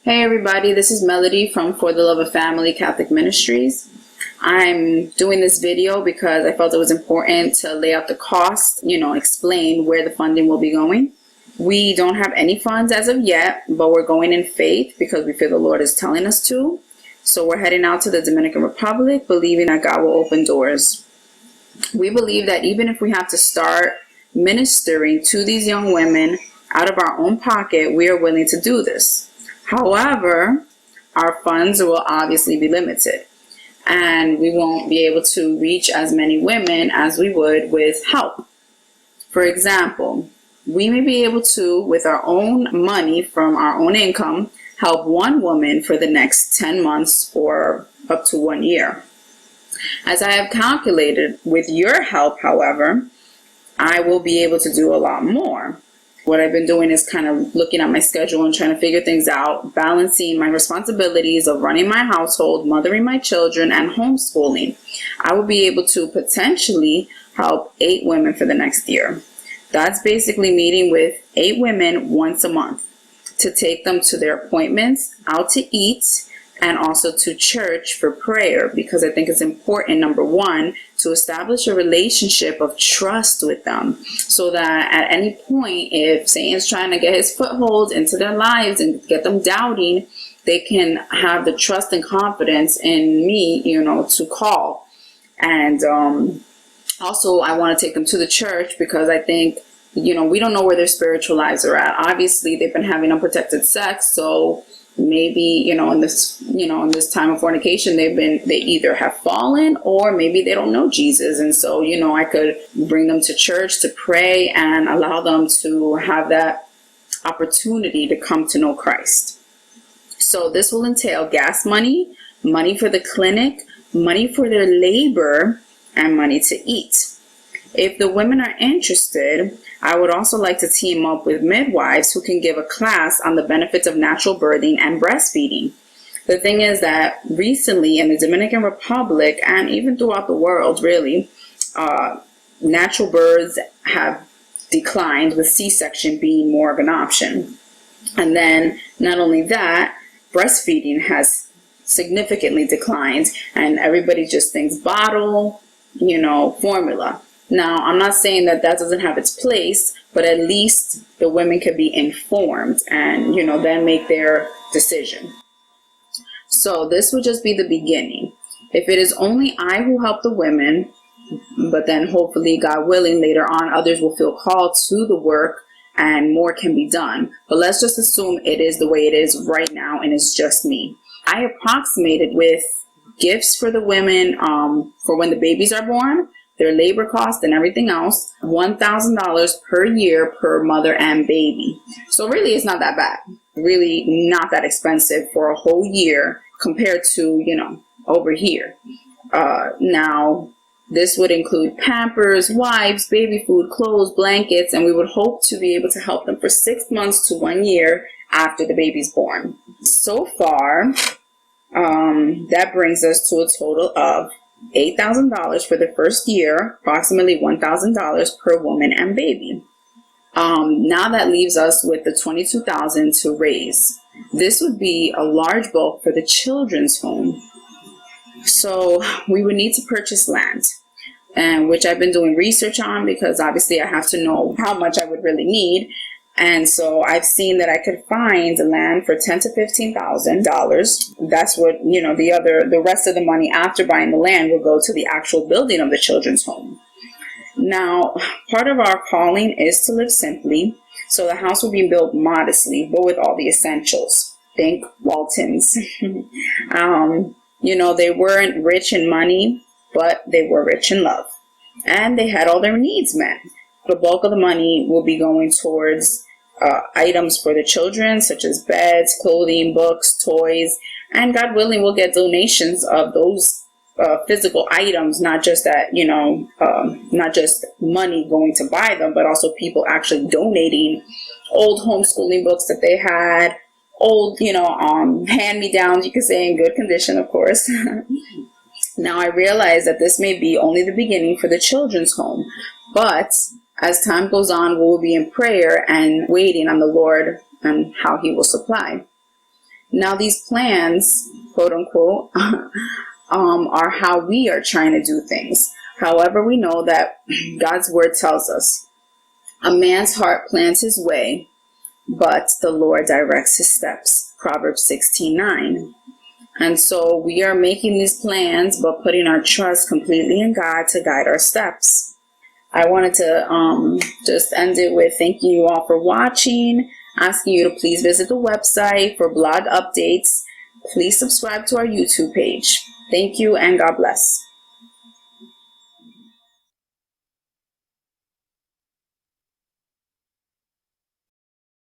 Hey everybody, this is Melody from For the Love of Family Catholic Ministries. I'm doing this video because I felt it was important to lay out the cost, explain where the funding will be going. We don't have any funds as of yet, but we're going in faith because we feel the Lord is telling us to. So we're heading out to the Dominican Republic, believing that God will open doors. We believe that even if we have to start ministering to these young women out of our own pocket, we are willing to do this. However, our funds will obviously be limited, and we won't be able to reach as many women as we would with help. For example, we may be able to, with our own money from our own income, help one woman for the next 10 months or up to 1 year. As I have calculated, with your help, however, I will be able to do a lot more. What I've been doing is kind of looking at my schedule and trying to figure things out, balancing my responsibilities of running my household, mothering my children, and homeschooling. I will be able to potentially help 8 women for the next year. That's basically meeting with 8 women once a month to take them to their appointments, out to eat, and also to church for prayer, because I think it's important, number one, to establish a relationship of trust with them, so that at any point, if Satan's trying to get his foothold into their lives and get them doubting, they can have the trust and confidence in me, to call. And also, I want to take them to the church because I think, we don't know where their spiritual lives are at. Obviously, they've been having unprotected sex, so maybe in this time of fornication they either have fallen or maybe they don't know Jesus. And so I could bring them to church to pray and allow them to have that opportunity to come to know Christ. So this will entail gas money, money for the clinic, money for their labor, and money to eat. If the women are interested, I would also like to team up with midwives who can give a class on the benefits of natural birthing and breastfeeding. The thing is that recently in the Dominican Republic, and even throughout the world really, natural births have declined, with C-section being more of an option. And then not only that, breastfeeding has significantly declined, and everybody just thinks bottle, formula. Now, I'm not saying that doesn't have its place, but at least the women could be informed and, then make their decision. So this would just be the beginning. If it is only I who help the women, but then hopefully, God willing, later on, others will feel called to the work and more can be done. But let's just assume it is the way it is right now and it's just me. I approximated with gifts for the women for when the babies are born, their labor cost and everything else, $1,000 per year per mother and baby. So really it's not that bad. Really not that expensive for a whole year compared to, over here. Now, this would include Pampers, wipes, baby food, clothes, blankets, and we would hope to be able to help them for 6 months to 1 year after the baby's born. So far, that brings us to a total of $8,000 for the first year, approximately $1,000 per woman and baby. Now that leaves us with the $22,000 to raise. This would be a large bulk for the children's home. So we would need to purchase land, and which I've been doing research on because obviously I have to know how much I would really need. And so I've seen that I could find land for $10,000 to $15,000. That's what, the rest of the money after buying the land will go to the actual building of the children's home. Now, part of our calling is to live simply. So the house will be built modestly, but with all the essentials. Think Waltons. They weren't rich in money, but they were rich in love. And they had all their needs met. The bulk of the money will be going towards items for the children, such as beds, clothing, books, toys, and God willing, we'll get donations of those physical items, not just not just money going to buy them, but also people actually donating old homeschooling books that they had, old, hand-me-downs, you could say, in good condition, of course. Now, I realize that this may be only the beginning for the children's home, but as time goes on, we will be in prayer and waiting on the Lord and how He will supply. Now these plans, quote unquote, are how we are trying to do things. However, we know that God's word tells us, a man's heart plans his way, but the Lord directs his steps. Proverbs 16:9. And so we are making these plans, but putting our trust completely in God to guide our steps. I wanted to just end it with thanking you all for watching, asking you to please visit the website for blog updates. Please subscribe to our YouTube page. Thank you and God bless.